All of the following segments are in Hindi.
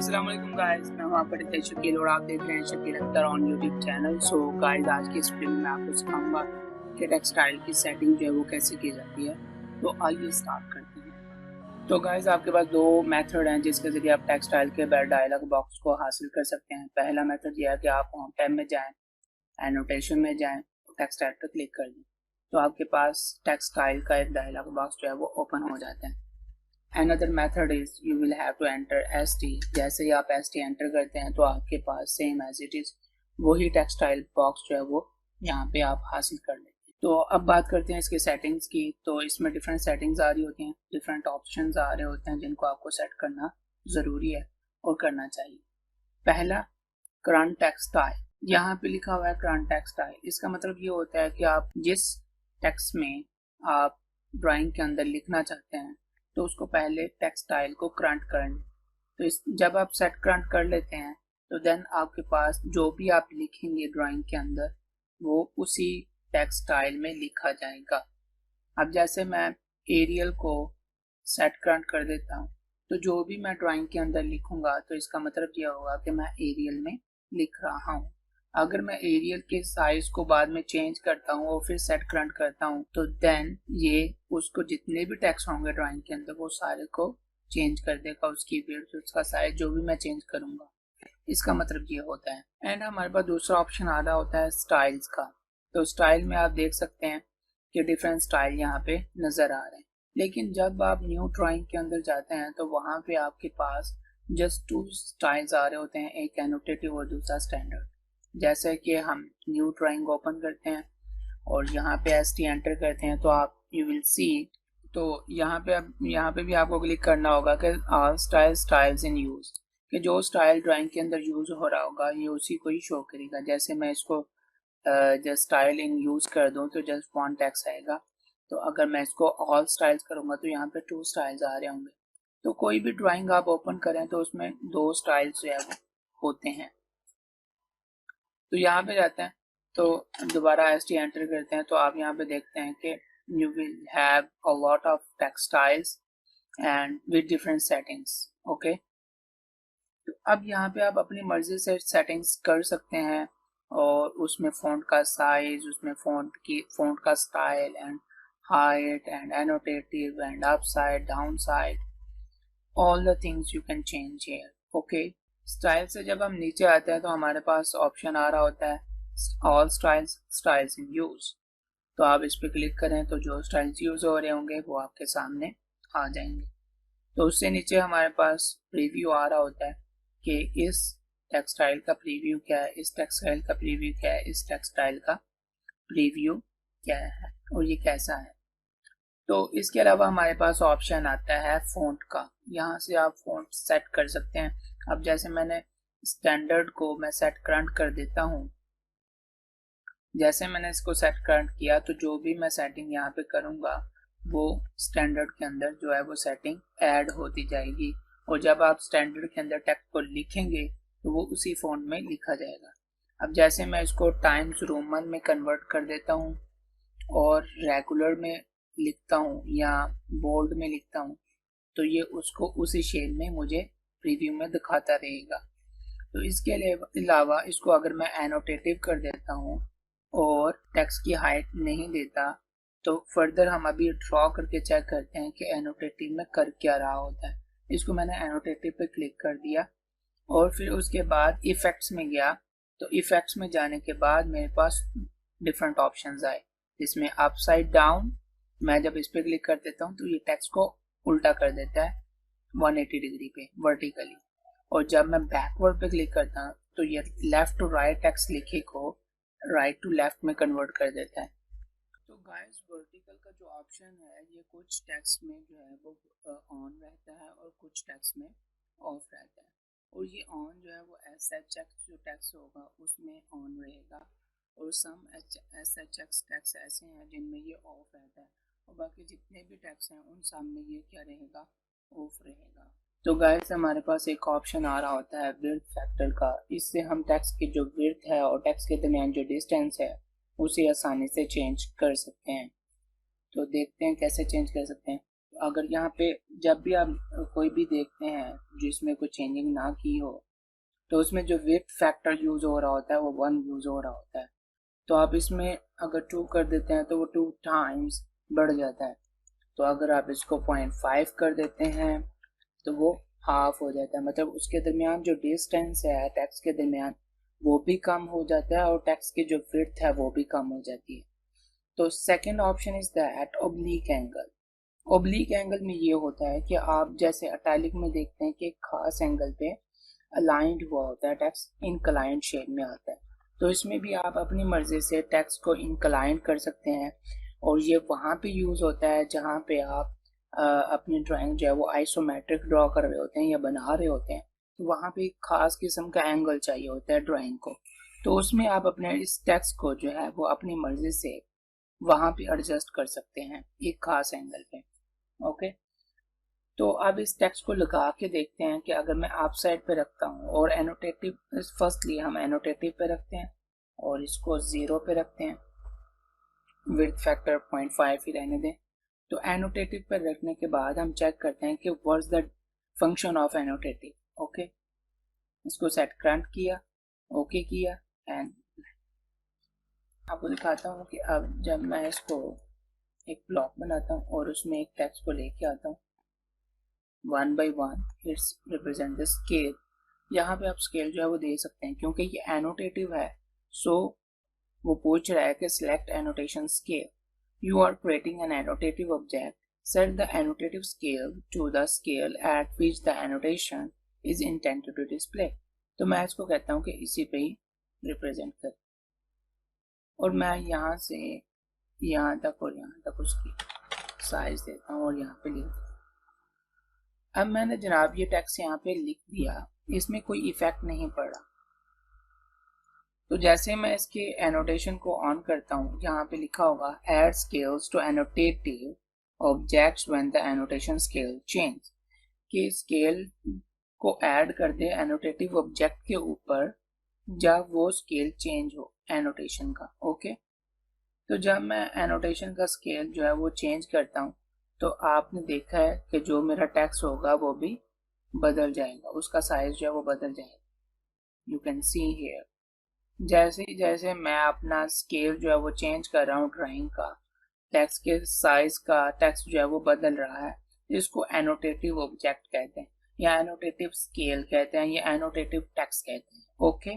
अस्सलाम वालेकुम गाइस, मैं हूं आपका टीचर शकील और आप देख रहे हैं Shakeel Akhtar on YouTube channel. So guys, आज की इस वीडियो में मैं आपको सिखाऊंगा कि टेक्सटाइल की सेटिंग जो है वो कैसे की जाती है। तो आइए स्टार्ट करते हैं। तो गाइस, आपके पास दो मेथड हैं जिसके जरिए आप टेक्सटाइल के डायलॉग बॉक्स को हासिल कर सकते हैं। पहला मेथड यह है कि आप होम टैब में जाएं, एनोटेशन में जाएं, टेक्सटाइल पर क्लिक कर दें, तो आपके पास टेक्सटाइल का एक डायलॉग बॉक्स जो है वो ओपन हो जाता है। Another method is you will have to enter ST। जैसे ही आप ST एंटर करते हैं तो आपके पास सेम एज इट इज वही टेक्सटाइल बॉक्स जो है वो यहाँ पे आप हासिल कर लेते हैं। तो अब बात करते हैं इसके सेटिंग्स की। तो इसमें डिफरेंट सेटिंग्स आ रही होती हैं, डिफरेंट ऑप्शंस आ रहे होते हैं जिनको आपको सेट करना ज़रूरी है और करना चाहिए। पहला, करंट टेक्सटाइल। यहाँ पे लिखा हुआ है करंट टेक्सटाइल। इसका मतलब ये होता है कि आप जिस टेक्स्ट में आप ड्राइंग के अंदर लिखना चाहते हैं तो उसको पहले टेक्सटाइल को करंट कर लें। तो जब आप सेट करंट कर लेते हैं तो देन आपके पास जो भी आप लिखेंगे ड्राइंग के अंदर वो उसी टेक्सटाइल में लिखा जाएगा। अब जैसे मैं एरियल को सेट करंट कर देता हूँ तो जो भी मैं ड्राइंग के अंदर लिखूंगा तो इसका मतलब यह होगा कि मैं एरियल में लिख रहा हूँ। अगर मैं एरियल के साइज को बाद में चेंज करता हूँ और फिर सेट करंट करता हूँ तो देन ये उसको जितने भी टेक्स्ट होंगे ड्राइंग के अंदर वो सारे को चेंज कर देगा, उसकी विड्थ, उसका साइज जो भी मैं चेंज करूंगा। इसका मतलब ये होता है। एंड हमारे पास दूसरा ऑप्शन आ रहा होता है स्टाइल्स का। तो स्टाइल में आप देख सकते हैं कि डिफरेंट स्टाइल यहाँ पे नजर आ रहे हैं, लेकिन जब आप न्यू ड्राइंग के अंदर जाते हैं तो वहां पे आपके पास जस्ट टू स्टाइल्स आ रहे होते हैं, एक एनोटेटिव और दूसरा स्टैंडर्ड। जैसे कि हम न्यू ड्राइंग ओपन करते हैं और यहाँ पे ST एंटर करते हैं तो आप यू विल सी, तो यहाँ पे भी आपको क्लिक करना होगा कि ऑल स्टाइल्स इन यूज, कि जो स्टाइल ड्राइंग के अंदर यूज हो रहा होगा ये उसी को ही शो करेगा। जैसे मैं इसको जस्ट स्टाइल इन यूज कर दूं तो जस्ट फॉन्ट टेक्स्ट आएगा। तो अगर मैं इसको ऑल स्टाइल्स करूंगा तो यहाँ पे 2 स्टाइल्स आ रहे होंगे। तो कोई भी ड्राइंग आप ओपन करें तो उसमें 2 स्टाइल्स जो है वो होते हैं। तो यहाँ पे जाते हैं तो दोबारा ST एंटर करते हैं तो आप यहाँ पे देखते हैं कि you will have a lot of textiles and with different settings. Okay, तो अब यहाँ पे आप अपनी मर्जी से सेटिंग्स कर सकते हैं और उसमें फ़ॉन्ट का साइज, उसमें फ़ॉन्ट का style and height and annotative and up side, down side, all the things you can change here. Okay, style से जब हम नीचे आते हैं तो हमारे पास ऑप्शन आ रहा होता है ऑल स्टाइल्स इन यूज। तो आप इस पर क्लिक करें तो जो स्टाइल्स यूज हो रहे होंगे वो आपके सामने आ जाएंगे। तो उससे नीचे हमारे पास प्रीव्यू आ रहा होता है कि इस टेक्सटाइल का प्रीव्यू क्या है, इस टेक्सटाइल का प्रीव्यू क्या है, इस टेक्सटाइल का प्रीव्यू क्या है और ये कैसा है। तो इसके अलावा हमारे पास ऑप्शन आता है फ़ॉन्ट का। यहाँ से आप फ़ॉन्ट सेट कर सकते हैं। अब जैसे मैंने स्टैंडर्ड को मैं सेट करंट कर देता हूँ, जैसे मैंने इसको सेट करंट किया तो जो भी मैं सेटिंग यहाँ पे करूँगा वो स्टैंडर्ड के अंदर जो है वो सेटिंग ऐड होती जाएगी और जब आप स्टैंडर्ड के अंदर टेक्स्ट को लिखेंगे तो वो उसी फ़ॉन्ट में लिखा जाएगा। अब जैसे मैं इसको टाइम्स रोमन में कन्वर्ट कर देता हूँ और रेगुलर में लिखता हूँ या बोल्ड में लिखता हूँ तो ये उसको उसी शेड में मुझे प्रीव्यू में दिखाता रहेगा। तो इसके अलावा इसको अगर मैं एनोटेटिव कर देता हूँ और टेक्स्ट की हाइट नहीं देता तो फर्दर हम अभी ड्रॉ करके चेक करते हैं कि एनोटेटिव में कर क्या रहा होता है। इसको मैंने एनोटेटिव पे क्लिक कर दिया और फिर उसके बाद इफेक्ट्स में गया। तो इफेक्ट्स में जाने के बाद मेरे पास डिफरेंट ऑप्शंस आए जिसमें अपसाइड डाउन, मैं जब इस पे क्लिक कर देता हूँ तो ये टेक्स्ट को उल्टा कर देता है 180 डिग्री पे वर्टिकली, और जब मैं बैकवर्ड पे क्लिक करता हूँ तो ये लेफ्ट टू राइट टेक्स्ट लिखे को राइट टू लेफ्ट में कन्वर्ट कर देता है। तो गाइस, वर्टिकल का जो ऑप्शन है ये कुछ टेक्स्ट में जो है वो ऑन रहता है और कुछ टेक्स्ट में ऑफ रहता है। और ये ऑन जो है वो SHX जो टेक्स्ट होगा उसमें ऑन रहेगा और सम SHX टेक्स्ट ऐसे हैं जिनमें ये ऑफ रहता है और बाकी जितने भी टेक्स्ट हैं उन सब में ये क्या रहेगा, ऑफ रहेगा। तो गाइस, हमारे पास एक ऑप्शन आ रहा होता है विड्थ फैक्टर का। इससे हम टेक्स्ट की जो विड्थ है और टेक्स्ट के दरमियान जो डिस्टेंस है उसे आसानी से चेंज कर सकते हैं। तो देखते हैं कैसे चेंज कर सकते हैं। अगर यहाँ पे जब भी आप कोई भी देखते हैं जिसमें कोई चेंजिंग ना की हो, तो उसमें जो विड्थ फैक्टर यूज हो रहा होता है वो 1 यूज हो रहा होता है। तो आप इसमें अगर 2 कर देते हैं तो वो 2 टाइम्स बढ़ जाता है। तो अगर आप इसको 0.5 कर देते हैं तो वो हाफ हो जाता है, मतलब उसके दरमियान जो डिस्टेंस है टेक्स्ट के दरमियान वो भी कम हो जाता है और टेक्स्ट की जो विड्थ है वो भी कम हो जाती है। तो second option is that oblique angle. Oblique angle में ये होता है कि आप जैसे अटैलिक में देखते हैं कि एक खास एंगल पे अलाइंड हुआ होता है, टेक्स्ट इनक्लाइंड शेप में आता है। तो इसमें भी आप अपनी मर्जी से टेक्स्ट को इनक्लाइंड कर सकते हैं, और ये वहाँ पे यूज होता है जहाँ पे आप अपनी ड्राइंग जो है वो आइसोमेट्रिक ड्रॉ कर रहे होते हैं या बना रहे होते हैं। तो वहाँ पे एक खास किस्म का एंगल चाहिए होता है ड्राइंग को, तो उसमें आप अपने इस टेक्स्ट को जो है वो अपनी मर्जी से वहाँ पे एडजस्ट कर सकते हैं एक खास एंगल पे। ओके, तो अब इस टेक्स्ट को लगा के देखते हैं कि अगर मैं आप साइड पे रखता हूँ और एनोटेटिव, फर्स्टली हम एनोटेटिव पे रखते हैं और इसको 0 पे रखते हैं, विड्थ फैक्टर 0.5 ही रहने दें। तो एनोटेटिव पर रखने के बाद हम चेक करते हैं कि what's the function of annotative. Okay, इसको सेट करंट किया, ओके किया, एंड आपको दिखाता हूँ कि अब जब मैं इसको एक ब्लॉक बनाता हूँ और उसमें एक टेक्स्ट को लेके आता हूँ 1 by 1, it's represent the scale. यहाँ पे आप स्केल जो है वो दे सकते हैं क्योंकि ये एनोटेटिव है, सो वो पूछ रहा है कि select annotation scale. You are creating an annotative object, set the annotative scale to the scale at which the annotation is intended to display. तो मैं इसको कहता हूँ कि इसी पे ही रिप्रेजेंट कर, और मैं यहाँ से यहाँ तक और यहाँ तक उसकी साइज देता हूँ और यहाँ पे लिख देता हूँ। अब मैंने जनाब ये टेक्स्ट यहाँ पे लिख दिया, इसमें कोई इफेक्ट नहीं पड़ा। तो जैसे मैं इसके एनोटेशन को ऑन करता हूँ, यहाँ पे लिखा होगा add scales to annotative objects when the annotation scale change, कि स्केल को ऐड कर दे एनोटेटिव ऑब्जेक्ट के ऊपर जब वो स्केल चेंज हो एनोटेशन का। ओके, तो जब मैं एनोटेशन का स्केल जो है वो चेंज करता हूँ तो आपने देखा है कि जो मेरा टेक्स्ट होगा वो भी बदल जाएगा, उसका साइज जो है वो बदल जाएगा। यू कैन सी हियर, जैसे जैसे मैं अपना स्केल जो है वो चेंज कर रहा हूँ ड्राइंग का, टेक्स्ट के साइज का टेक्स्ट जो है वो बदल रहा है। इसको एनोटेटिव ऑब्जेक्ट कहते हैं या एनोटेटिव स्केल कहते हैं या एनोटेटिव टेक्स्ट कहते हैं। ओके,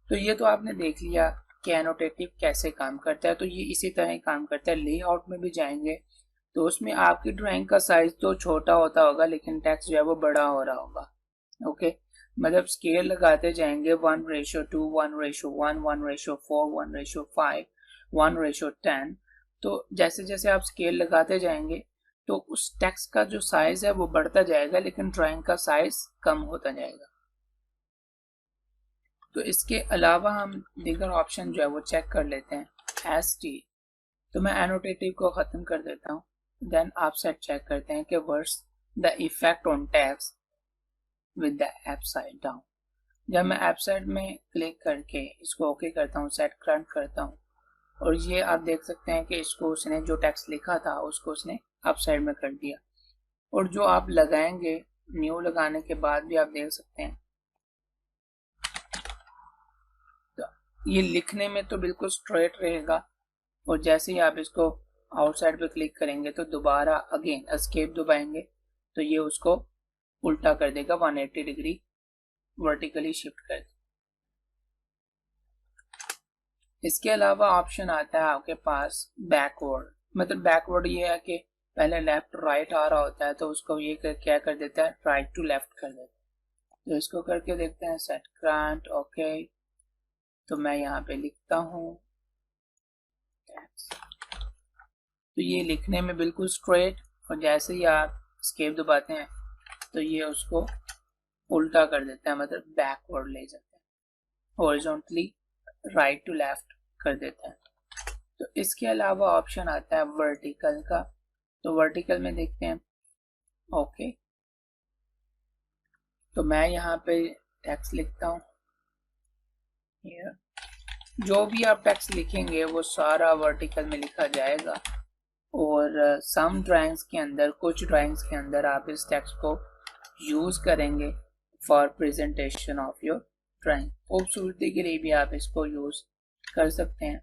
तो ये तो आपने देख लिया कि एनोटेटिव कैसे काम करता है। तो ये इसी तरह ही काम करता है। लेआउट में भी जाएंगे तो उसमें आपकी ड्राइंग का साइज तो छोटा होता होगा लेकिन टेक्स्ट जो है वो बड़ा हो रहा होगा। ओके, मतलब स्केल लगाते जाएंगे 1:2, 1:1, 1:4, 1:5, 1:10। तो जैसे जैसे आप स्केल लगाते जाएंगे तो उस टेक्स्ट का जो साइज है वो बढ़ता जाएगा लेकिन ड्राइंग का साइज कम होता जाएगा। तो इसके अलावा हम दीगर ऑप्शन जो है वो चेक कर लेते हैं। ST, तो मैं एनोटेटिव को ख़त्म कर देता हूँ। देन आप सेट चेक करते हैं कि what's the effect on text with the upside down. जब मैं अपसाइड में क्लिक करके इसको ओके करता हूँ, सेट करंट करता हूँ, और ये आप देख सकते हैं कि इसको उसने जो टेक्स्ट लिखा था उसको उसने अपसाइड में कर दिया। और जो आप लगाएंगे न्यू लगाने के बाद भी आप देख सकते हैं तो ये लिखने में तो बिल्कुल स्ट्रेट रहेगा, और जैसे ही आप इसको आउटसाइड पे क्लिक करेंगे तो दोबारा अगेन एस्केप दबाएंगे तो ये उसको उल्टा कर देगा, 180 डिग्री वर्टिकली शिफ्ट कर देगा। इसके अलावा ऑप्शन आता है आपके पास बैकवर्ड। मतलब बैकवर्ड ये है कि पहले लेफ्ट राइट आ रहा होता है तो उसको ये क्या कर देता है, राइट टू लेफ्ट कर देता है। तो इसको करके देखते हैं, सेट करंट, ओके। तो मैं यहाँ पे लिखता हूँ, तो ये लिखने में बिल्कुल स्ट्रेट, और जैसे ही आप एस्केप दबाते हैं तो ये उसको उल्टा कर देता है, मतलब बैकवर्ड ले जाता है, हॉरिजॉन्टली राइट टू लेफ्ट कर देता है। तो इसके अलावा ऑप्शन आता है वर्टिकल का। तो वर्टिकल में देखते हैं, ओके। तो मैं यहाँ पे टेक्स्ट लिखता हूँ, जो भी आप टेक्स्ट लिखेंगे वो सारा वर्टिकल में लिखा जाएगा, और सम ड्राइंग्स के अंदर, कुछ ड्राइंग्स के अंदर आप इस टेक्स्ट को यूज करेंगे for presentation of your drawing. खूबसूरती के लिए भी आप इसको यूज कर सकते हैं।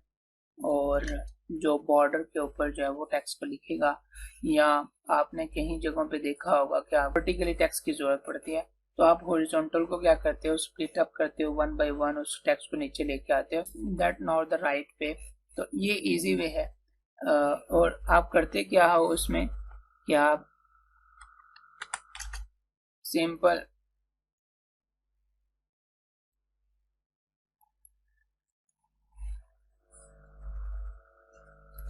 और जो बॉर्डर के ऊपर जो है वो टेक्स्ट को लिखेगा, या आपने कहीं जगहों पे देखा होगा कि आप वर्टिकली टेक्स्ट की जरूरत पड़ती है, तो आप हॉरिजॉन्टल को क्या करते हो, स्प्लिट अप करते हो, वन बाय वन उस टेक्स्ट को नीचे लेके आते हो। That not the right way. तो ये इजी वे है। और आप करते क्या हो उसमें कि आप सिंपल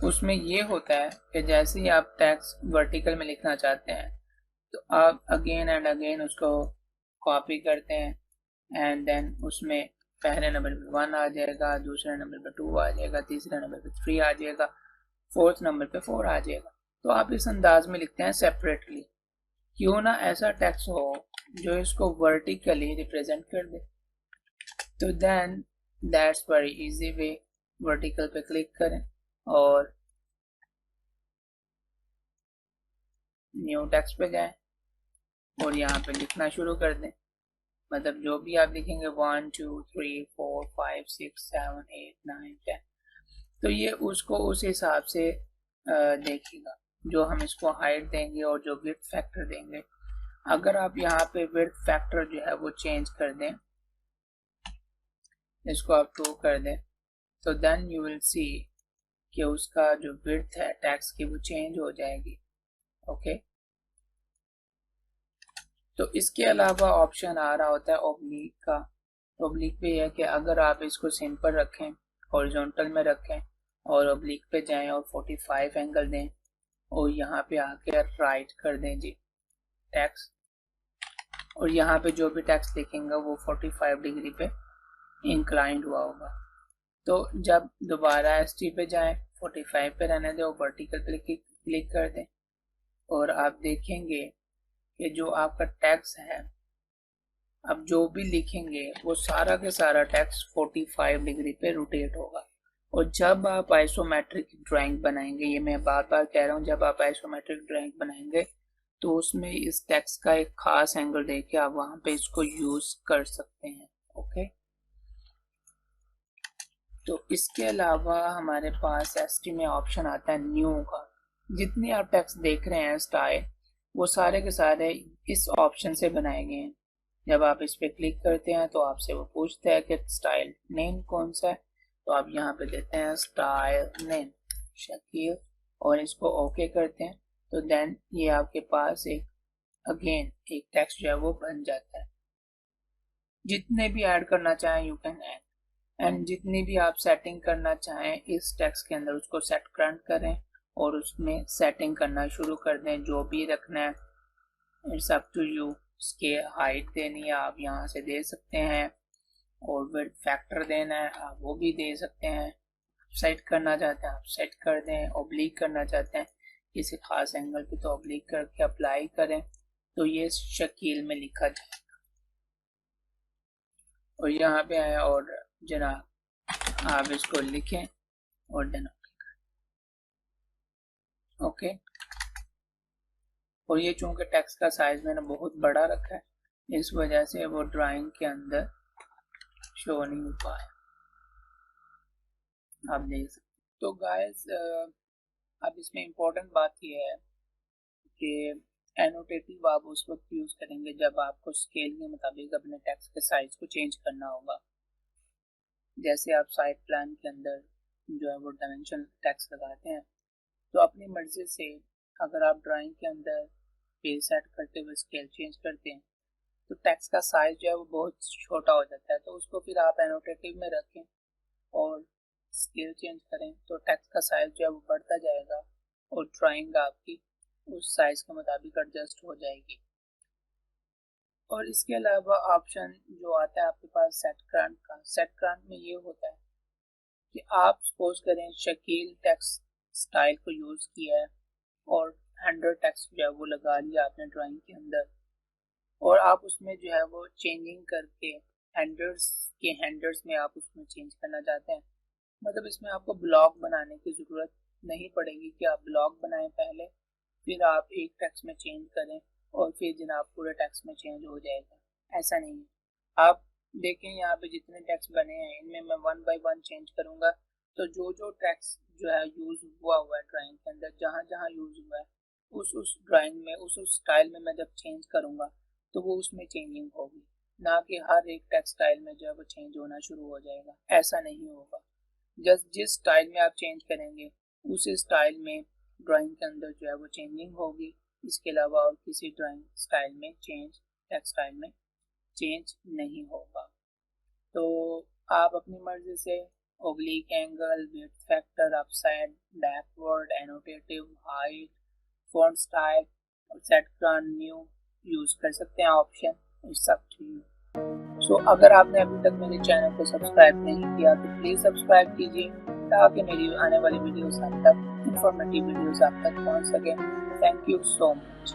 उसमें ये होता है कि जैसे ही आप टेक्स्ट वर्टिकल में लिखना चाहते हैं तो आप अगेन एंड अगेन उसको कॉपी करते हैं एंड देन उसमें पहले नंबर पे 1 आ जाएगा, दूसरे नंबर पे 2 आ जाएगा, तीसरे नंबर पे 3 आ जाएगा, फोर्थ नंबर पे 4 आ जाएगा। तो आप इस अंदाज में लिखते हैं सेपरेटली। क्यों ना ऐसा टेक्स्ट हो जो इसको वर्टिकली रिप्रेजेंट कर दे। तो then that's very easy way. Vertical पे क्लिक करें और न्यू टेक्स्ट पे जाएं और यहाँ पे लिखना शुरू कर दें। मतलब जो भी आप लिखेंगे 1 2 3 4 5 6 7 8 9 10, तो ये उसको उस हिसाब से देखेगा जो हम इसको हाइट देंगे और जो विड्थ फैक्टर देंगे। अगर आप यहाँ पे विड्थ फैक्टर जो है वो चेंज कर दें, इसको आप 2 कर दें, तो देन यू विल सी कि उसका जो विड्थ है टेक्स्ट की वो चेंज हो जाएगी। ओके। तो इसके अलावा ऑप्शन आ रहा होता है ओब्लिक का। ओब्लिक पे है कि अगर आप इसको सिंपल रखें, हॉरिजॉन्टल में रखें और ओब्लिक पे जाएं और 45 एंगल दें और यहाँ पे आके राइट कर दें जी टेक्स्ट, और यहाँ पे जो भी टेक्स्ट लिखेंगे वो 45 डिग्री पे इंक्लाइंड हुआ होगा। तो जब दोबारा एसटी पे जाएं, 45 पे रहने दें और वर्टिकल पे क्लिक कर दें और आप देखेंगे कि जो आपका टेक्स्ट है, अब जो भी लिखेंगे वो सारा के सारा टेक्स्ट 45 डिग्री पे रोटेट होगा। और जब आप आइसोमेट्रिक ड्राइंग बनाएंगे, ये मैं बार बार कह रहा हूँ, जब आप आइसोमेट्रिक ड्राइंग बनाएंगे तो उसमें इस टेक्स्ट का एक खास एंगल देके आप वहां पे इसको यूज कर सकते हैं। ओके। तो इसके अलावा हमारे पास एसटी में ऑप्शन आता है न्यू का। जितने आप टेक्स्ट देख रहे हैं स्टाइल, वो सारे के सारे इस ऑप्शन से बनाए गए हैं। जब आप इस पे क्लिक करते हैं तो आपसे वो पूछता है कि स्टाइल नेम कौन सा है, तो आप यहाँ पे देते हैं स्टाइल नेम शकील और इसको ओके करते हैं। तो देन ये आपके पास एक अगेन एक टेक्स्ट जो है वो बन जाता है। जितने भी ऐड करना चाहें यू कैन ऐड, एंड जितनी भी आप सेटिंग करना चाहें इस टेक्स्ट के अंदर उसको सेट करंट करें और उसमें सेटिंग करना शुरू कर दें। जो भी रखना है इट्स अप टू यू। इसके हाइट देनी है आप यहाँ से दे सकते हैं और विड्थ फैक्टर देना है आप वो भी दे सकते हैं। सेट करना चाहते हैं आप सेट कर दें। ओब्लिक करना चाहते हैं किसी खास एंगल पे तो ओब्लिक करके अप्लाई करें तो ये शकील में लिखा जाएगा। और यहाँ पे आए और जनाब आप इसको लिखें और देन ओके। और ये चूंकि टेक्स्ट का साइज मैंने बहुत बड़ा रखा है, इस वजह से वो ड्राइंग के अंदर शो नहीं हो पाया, आप देख सकते। तो गाइस अब इसमें इम्पोर्टेंट बात यह है कि एनोटेटिव आप उस वक्त यूज करेंगे जब आपको स्केल के मुताबिक अपने टेक्स्ट के साइज को चेंज करना होगा। जैसे आप साइड प्लान के अंदर जो है वो डायमेंशन टेक्स्ट लगाते हैं, तो अपनी मर्जी से अगर आप ड्राइंग के अंदर पेज सेट करते हुए स्केल चेंज करते हैं तो टेक्स्ट का साइज जो है वो बहुत छोटा हो जाता है। तो उसको फिर आप एनोटेटिव में रखें और स्केल चेंज करें तो टेक्स्ट का साइज जो है वो बढ़ता जाएगा और ड्राइंग आपकी उस साइज के मुताबिक एडजस्ट हो जाएगी। और इसके अलावा ऑप्शन जो आता है आपके पास सेट करंट का। सेट करंट में ये होता है कि आप सपोज करें शकील टेक्स्ट स्टाइल को यूज किया है और 100 टेक्स्ट जो है वो लगा लिया आपने ड्राइंग के अंदर, और आप उसमें जो है वो चेंजिंग करके हैंडर्स में आप उसमें चेंज करना चाहते हैं। मतलब इसमें आपको ब्लॉक बनाने की ज़रूरत नहीं पड़ेगी कि आप ब्लॉक बनाएं पहले, फिर आप एक टेक्स्ट में चेंज करें और फिर जनाब पूरे टेक्स्ट में चेंज हो जाएगा। ऐसा नहीं है। आप देखें यहाँ पे जितने टेक्स्ट बने हैं इनमें मैं 1 बाय 1 चेंज करूंगा, तो जो टेक्स्ट जो है यूज हुआ है ड्राइंग के अंदर, जहाँ जहाँ यूज हुआ है उस ड्राइंग में उस स्टाइल में मैं जब चेंज करूंगा तो वो उसमें चेंजिंग होगी, ना कि हर एक टेक्स्ट स्टाइल में जो है वो चेंज होना शुरू हो जाएगा। ऐसा नहीं होगा। जस्ट जिस स्टाइल में आप चेंज करेंगे उस स्टाइल में ड्राइंग के अंदर जो है वो चेंजिंग होगी। इसके अलावा और किसी ड्राइंग स्टाइल में टेक्स्ट स्टाइल में चेंज नहीं होगा। तो आप अपनी मर्जी से oblique angle, width factor, upside, backward, annotative, height, font style और सेट ब्रांड न्यू यूज कर सकते हैं option. It's up to you. So अगर आपने अभी तक मेरे चैनल को सब्सक्राइब नहीं किया तो प्लीज सब्सक्राइब कीजिए ताकि मेरी आने वाली वीडियोस आप तक इंफॉर्मेटिव वीडियोस आप तक पहुंच सके। Thank you so much.